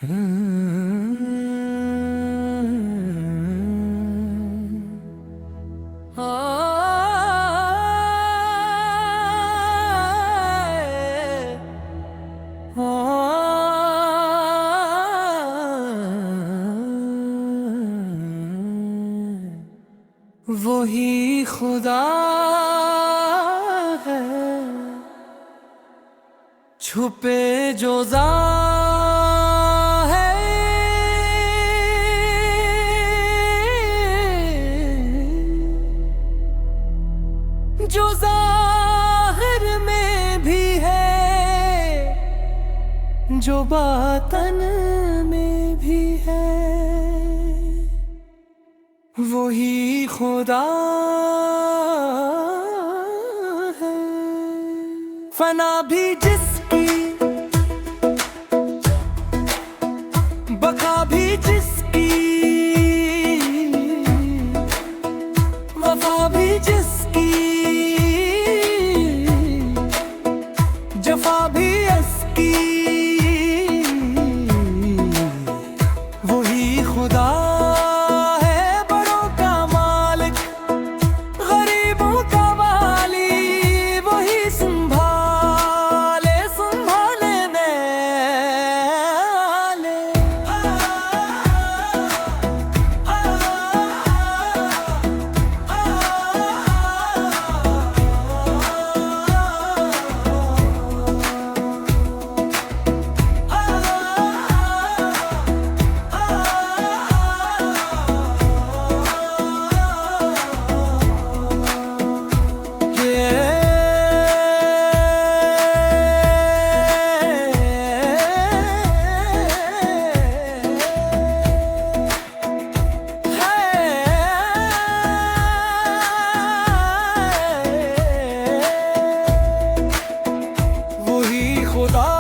वही खुदा है छुपे जो है, जो ज़ाहिर में भी है, जो बातन में भी है, वही खुदा है। फना भी जिसकी, बका भी जिसकी, वफा भी जिसकी, जफा भी इसकी, वही खुदा खुदा